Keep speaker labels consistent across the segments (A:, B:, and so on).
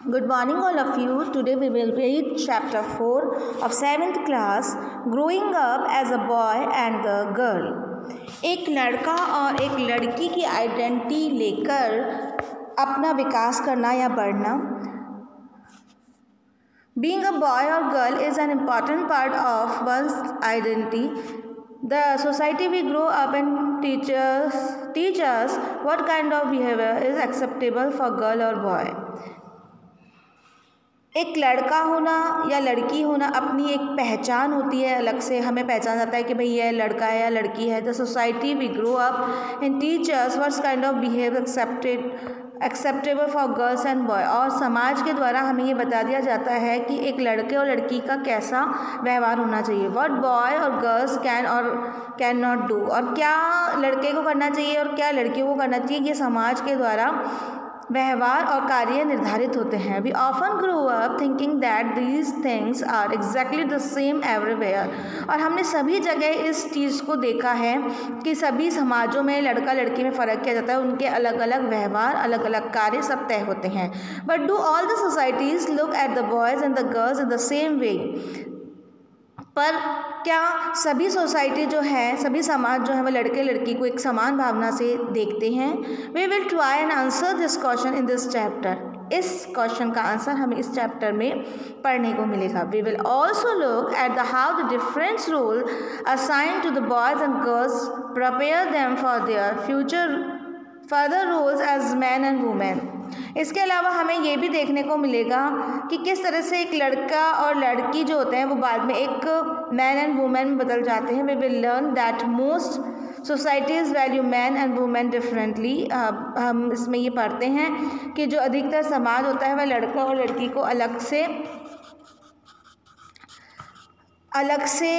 A: Good morning all of you. Today we will read chapter 4 of 7th class, Growing Up as a Boy and a Girl. एक लड़का और एक लड़की की identity लेकर अपना विकास करना या बढ़ना. Being a boy or girl is an important part of one's identity. The society we grow up in teach us what kind of behavior is acceptable for girl or boy. एक लड़का होना या लड़की होना अपनी एक पहचान होती है, अलग से हमें पहचान जाता है कि भाई यह लड़का है या लड़की है. The society we grow up in teachers what kind of behaviour acceptable for girls and boy. और समाज के द्वारा हमें ये बता दिया जाता है कि एक लड़के और लड़की का कैसा व्यवहार होना चाहिए. व्हाट बॉय और गर्ल्स कैन और कैन नॉट डू, और क्या लड़के को करना चाहिए और क्या लड़कियों को करना चाहिए, ये समाज के द्वारा व्यवहार और कार्य निर्धारित होते हैं. We often grow up thinking that these things are exactly the same everywhere. और हमने सभी जगह इस चीज़ को देखा है कि सभी समाजों में लड़का लड़की में फ़र्क किया जाता है, उनके अलग अलग व्यवहार, अलग अलग कार्य सब तय होते हैं. But do all the societies look at the boys and the girls in the same way. पर क्या सभी सोसाइटी जो है, सभी समाज जो है, वो लड़के लड़की को एक समान भावना से देखते हैं? We will try and answer this question in this chapter. इस क्वेश्चन का आंसर हमें इस चैप्टर में पढ़ने को मिलेगा. We will also look at the how the different role assign to the boys and girls prepare them for their future further roles as man and women. इसके अलावा हमें ये भी देखने को मिलेगा कि किस तरह से एक लड़का और लड़की जो होते हैं वो बाद में एक मैन एंड वुमेन में बदल जाते हैं. We will learn that most societies value man and women differently. हम इसमें ये पढ़ते हैं कि जो अधिकतर समाज होता है वह लड़का और लड़की को अलग से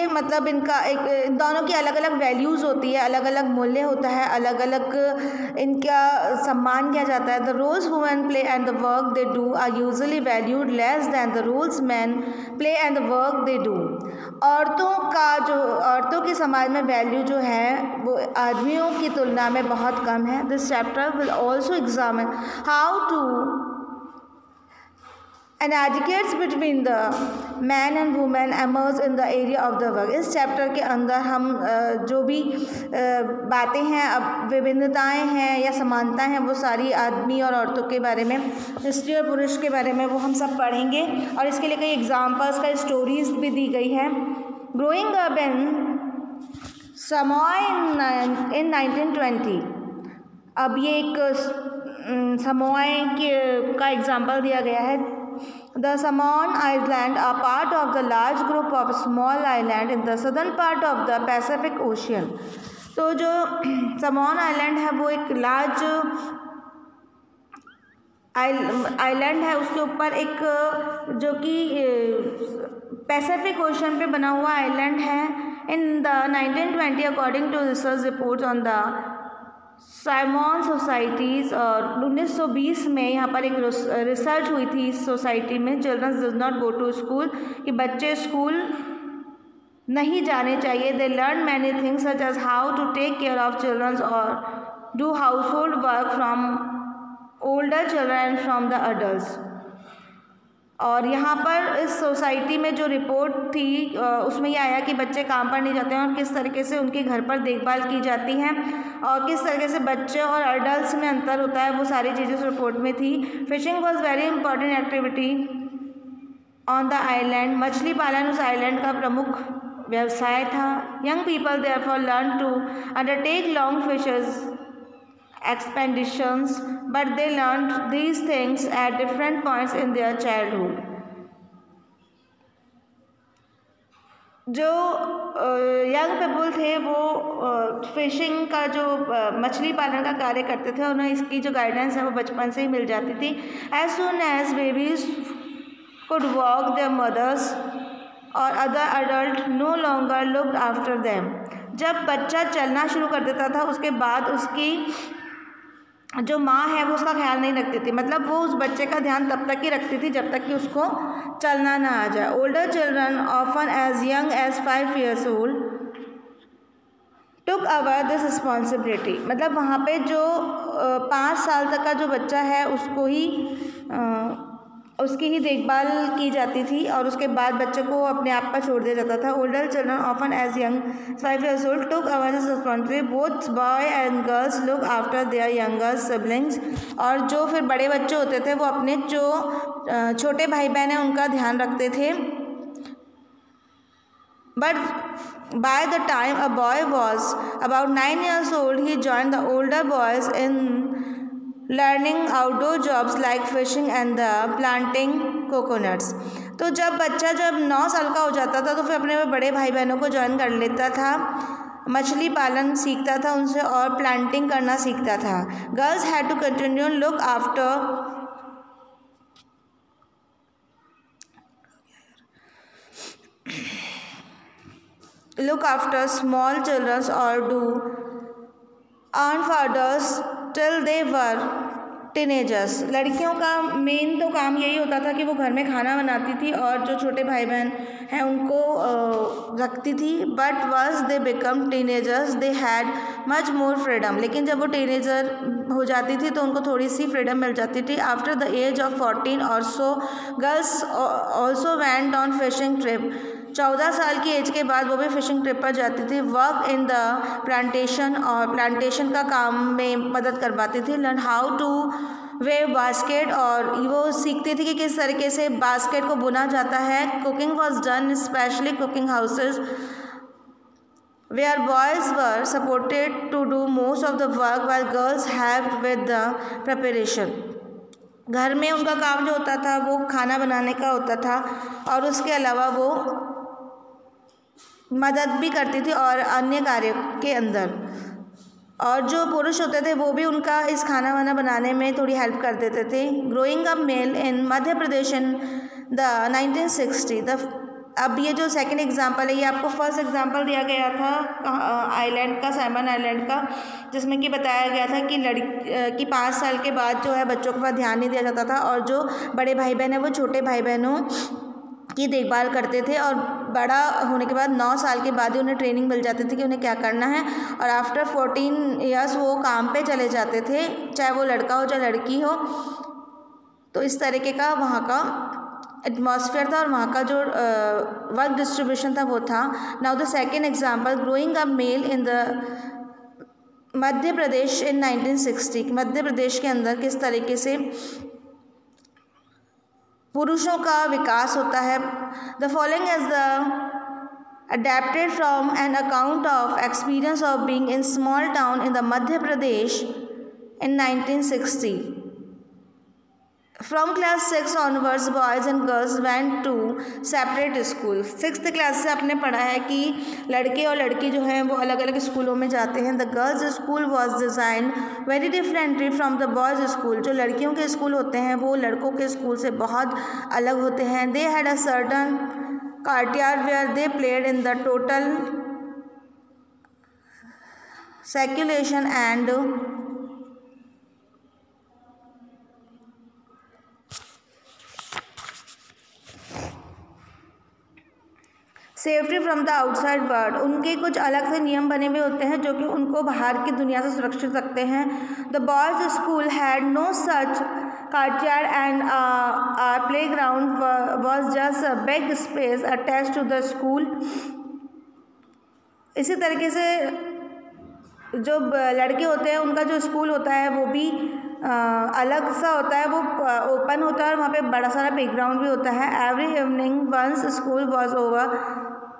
A: मतलब इनका एक इन दोनों की अलग अलग वैल्यूज़ होती है, अलग अलग मूल्य होता है, अलग अलग इनका सम्मान किया जाता है. The roles women play and the work they do are usually valued less than the roles man play and the work they do. औरतों की समाज में वैल्यू जो है वो आदमियों की तुलना में बहुत कम है. This chapter will also examine how to and educates between the man and woman emerge in the area of the work. इस चैप्टर के अंदर हम जो भी बातें हैं, अब विभिन्नताएं हैं या समानताएं हैं, वो सारी आदमी और औरतों के बारे में, स्त्री और पुरुष के बारे में वो हम सब पढ़ेंगे. और इसके लिए कई एग्जाम्पल्स का स्टोरीज भी दी गई है. ग्रोइंग अप इन समोआ इन 1920. अब ये एक समोआ का एग्जाम्पल दिया गया है. The Samoan Islands are part of the large group of small islands in the southern part of the Pacific Ocean. तो जो समोन आइलैंड है वो एक लार्ज आइलैंड है, उसके ऊपर एक जो कि पैसिफिक ओशन पे बना हुआ आइलैंड है. In the 1920 according to research reports on the Samoan societies, और 1920 में यहाँ पर एक रिसर्च हुई थी इस सोसाइटी में. Childrens does not go to school, कि बच्चे स्कूल नहीं जाने चाहिए. They learn many things such as how to take care of childrens और do household work from older children and from the adult. और यहाँ पर इस सोसाइटी में जो रिपोर्ट थी उसमें ये आया कि बच्चे काम पर नहीं जाते हैं और किस तरीके से उनके घर पर देखभाल की जाती है और किस तरीके से बच्चे और अडल्ट में अंतर होता है, वो सारी चीज़ें उस रिपोर्ट में थी. Fishing was very important activity on the island. मछली पालन उस आइलैंड का प्रमुख व्यवसाय था. Young people therefore learn to undertake long fishes expeditions, but they learned these things at different points in their childhood. जो यंग पीपल थे वो फिशिंग का जो मछली पालन का कार्य करते थे, उन्हें इसकी जो गाइडेंस है वो बचपन से ही मिल जाती थी. As soon as babies could walk, their mothers और other adult no longer looked after them. जब बच्चा चलना शुरू कर देता था उसके बाद उसकी जो माँ है वो उसका ख्याल नहीं रखती थी, मतलब वो उस बच्चे का ध्यान तब तक ही रखती थी जब तक कि उसको चलना ना आ जाए. Older children often as young as 5 years old took over this responsibility. मतलब वहाँ पे जो 5 साल तक का जो बच्चा है उसको ही उसकी ही देखभाल की जाती थी और उसके बाद बच्चे को अपने आप पर छोड़ दिया जाता था। Older children often as young 5 years old took awareness responsibility, both boy and girls look after their younger siblings. और जो फिर बड़े बच्चे होते थे वो अपने जो छोटे भाई बहन हैं उनका ध्यान रखते थे। But by the time a boy was about 9 years old, he joined the older boys in learning outdoor jobs like fishing and the planting coconuts। तो जब 9 साल का हो जाता था तो फिर अपने बड़े भाई बहनों को ज्वाइन कर लेता था, मछली पालन सीखता था उनसे और प्लांटिंग करना सीखता था। Girls had to continue look after small children or do earn fathers till they were teenagers. लड़कियों का मेन तो काम यही होता था कि वो घर में खाना बनाती थी और जो छोटे भाई बहन हैं उनको रखती थी। But once they become teenagers they had much more freedom. लेकिन जब वो टीनेजर हो जाती थी तो उनको थोड़ी सी फ्रीडम मिल जाती थी। आफ्टर द एज ऑफ 14 और so girls also went on fishing trip. 14 साल की एज के बाद वो भी फिशिंग ट्रिप पर जाती थी। वर्क इन द प्लांटेशन और प्लांटेशन का काम में मदद कर पाती थी। Learn how two way basket और वो सीखती थी कि किस तरीके से बास्केट को बुना जाता है। Cooking was done specially cooking houses where boys were supported to do most of the work while girls help with the preparation. घर में उनका काम जो होता था वो खाना बनाने का होता था और उसके अलावा वो मदद भी करती थी और अन्य कार्य के अंदर। और जो पुरुष होते थे वो भी उनका इस खाना वाना बनाने में थोड़ी हेल्प कर देते थे। Growing up male in Madhya Pradesh in the 1960। अब ये जो सेकंड एग्जांपल है ये आपको फर्स्ट एग्जांपल दिया गया था आइलैंड का, साइमन आइलैंड का, जिसमें कि बताया गया था कि लड़की 5 साल के बाद जो है बच्चों के पास ध्यान नहीं दिया जाता था और जो बड़े भाई बहन हैं वो छोटे भाई बहनों की देखभाल करते थे और बड़ा होने के बाद 9 साल के बाद ही उन्हें ट्रेनिंग मिल जाती थी कि उन्हें क्या करना है। और आफ्टर 14 ईयर्स वो काम पे चले जाते थे, चाहे वो लड़का हो चाहे लड़की हो। तो इस तरीके का वहाँ का एटमॉस्फेयर था और वहाँ का जो वर्क डिस्ट्रीब्यूशन था वो था। Now the second example, growing up male in the Madhya Pradesh in 1960। Madhya Pradesh के अंदर किस तरीके से पुरुषों का विकास होता है। The following is the adapted from an account of experience of being in small town in the Madhya Pradesh in 1960। From class 6 onwards boys and girls went to separate school. 6th class से आपने पढ़ा है कि लड़के और लड़की जो हैं वो अलग अलग स्कूलों में जाते हैं। The girls school was design very differently from the boys school. जो लड़कियों के स्कूल होते हैं वो लड़कों के स्कूल से बहुत अलग होते हैं। They had a certain courtyard where they played in the total circulation and safety from the outside world. उनके कुछ अलग से नियम बने हुए होते हैं जो कि उनको बाहर की दुनिया से सुरक्षित रखते हैं। The boys school had no such courtyard and our playground was just a big space attached to the school। इसी तरीके से जो लड़के होते हैं उनका जो स्कूल होता है वो भी अलग सा होता है, वो ओपन होता है और वहाँ पे बड़ा सारा प्लेग्राउंड भी होता है। Every evening once school was over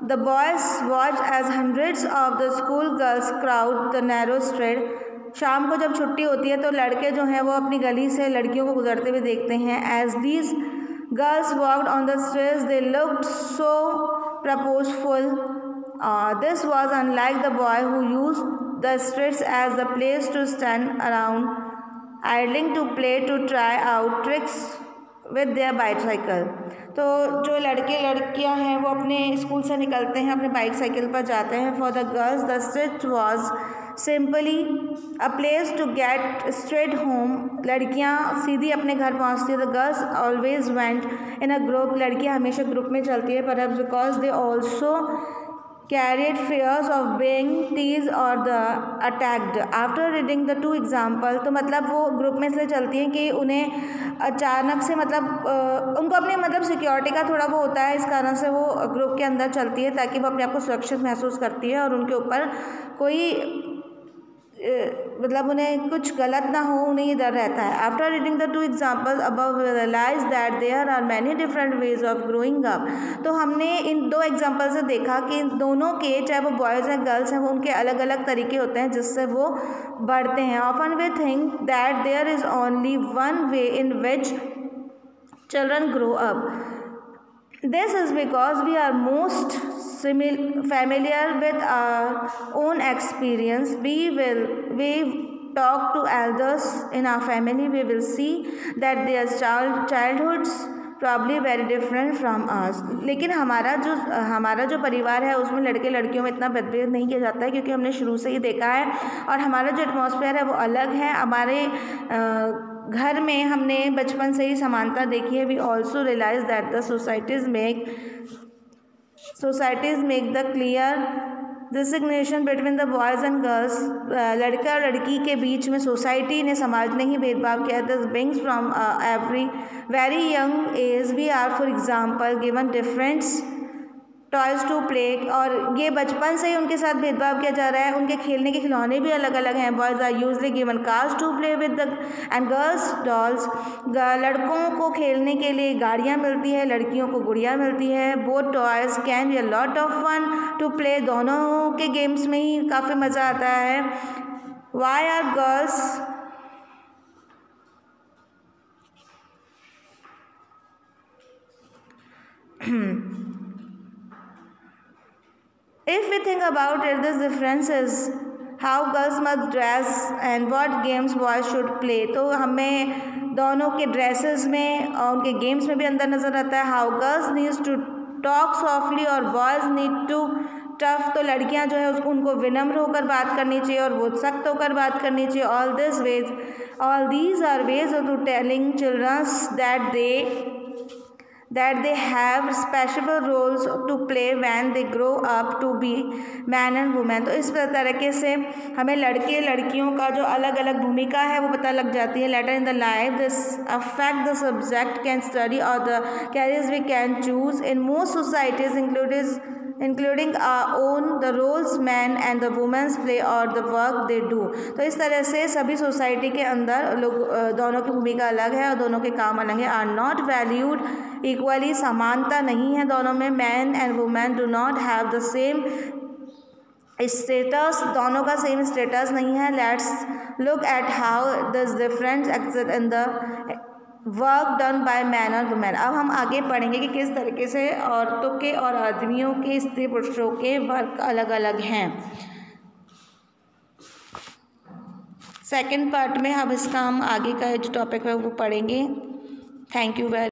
A: the boys watch as hundreds of the school girls crowd the narrow street. शाम को जब छुट्टी होती है तो लड़के जो हैं वो अपनी गली से लड़कियों को गुजरते हुए देखते हैं। As these girls walked on the streets they looked so purposeful. This was unlike the boy who used the streets as the place to stand around idling to play to try out tricks with their bicycle। तो जो लड़के लड़कियां हैं वो अपने school से निकलते हैं, अपने बाइक साइकिल पर जाते हैं। For the girls the street was simply a place to get straight home। लड़कियां सीधी अपने घर पहुंचती है। The girls always went in a group। लड़कियां हमेशा ग्रुप में चलती है, perhaps because they also carried fears of being teased or the attacked. After reading the two example, तो मतलब वो ग्रुप में इसलिए चलती हैं कि उन्हें अचानक से मतलब उनको अपने मतलब सिक्योरिटी का थोड़ा वो होता है, इस कारण से वो ग्रुप के अंदर चलती है ताकि वो अपने आप को सुरक्षित महसूस करती है और उनके ऊपर कोई मतलब उन्हें कुछ गलत ना हो, उन्हें ये डर रहता है. After reading the two examples above realize that there are many different ways of growing up. तो हमने इन दो एग्जाम्पल से देखा कि इन दोनों के, चाहे वो बॉयज़ हैं गर्ल्स हैं, वो उनके अलग अलग तरीके होते हैं जिससे वो बढ़ते हैं. Often we think that there is only one way in which children grow up. This is because we are most familiar with our own experience. We talk to elders in our family. We will see that their childhoods probably very different from us. लेकिन हमारा जो परिवार है उसमें लड़के लड़कियों में इतना भेदभाव नहीं किया जाता है क्योंकि हमने शुरू से ही देखा है और हमारा जो एटमॉस्फेयर है वो अलग है. हमारे घर में हमने बचपन से ही समानता देखी है. We also realize that the societies make the clear distinction between the boys and girls. लड़का और लड़की के बीच में सोसाइटी ने, समाज ने ही भेदभाव किया. This brings from every very young age. We are for example given differents toys to play. और ये बचपन से ही उनके साथ भेदभाव किया जा रहा है. उनके खेलने के खिलौने भी अलग अलग हैं. Boys are usually given cars to play with the and girls dolls. लड़कों को खेलने के लिए गाड़ियाँ मिलती है, लड़कियों को गुड़िया मिलती है. Both toys can be a lot of fun to play. दोनों के गेम्स में ही काफ़ी मज़ा आता है. Why are girls If we think about it, this difference is how girls must dress and what games boys should play. तो हमें दोनों के ड्रेसेस में और उनके गेम्स में भी अंदर नज़र आता है. How girls needs to talk softly और boys need to tough. तो लड़कियां जो है उसको उनको विनम्र होकर बात करनी चाहिए और वो सख्त होकर बात करनी चाहिए. All these are ways of telling children that they have special roles to play when they grow up to be man and woman. तो इस तरीके से हमें लड़के लड़कियों का जो अलग अलग भूमिका है वो पता लग जाती है. Later in the life this affect the subject can study or the careers we can choose. In most societies including our own, the roles men and the women play or the work they do. तो इस तरह से सभी society के अंदर लोग दोनों की भूमिका अलग है और दोनों के काम अलग है. Are not valued equally. समानता नहीं है दोनों में. Man and women do not have the same status. दोनों का सेम स्टेटस नहीं है. Let's look at how this difference exist in the work done by man और वुमेन. अब हम आगे पढ़ेंगे कि किस तरीके से औरतों के और आदमियों के, स्त्री पुरुषों के वर्क अलग अलग हैं. सेकंड पार्ट में हम आगे का जो टॉपिक है वो पढ़ेंगे. Thank you very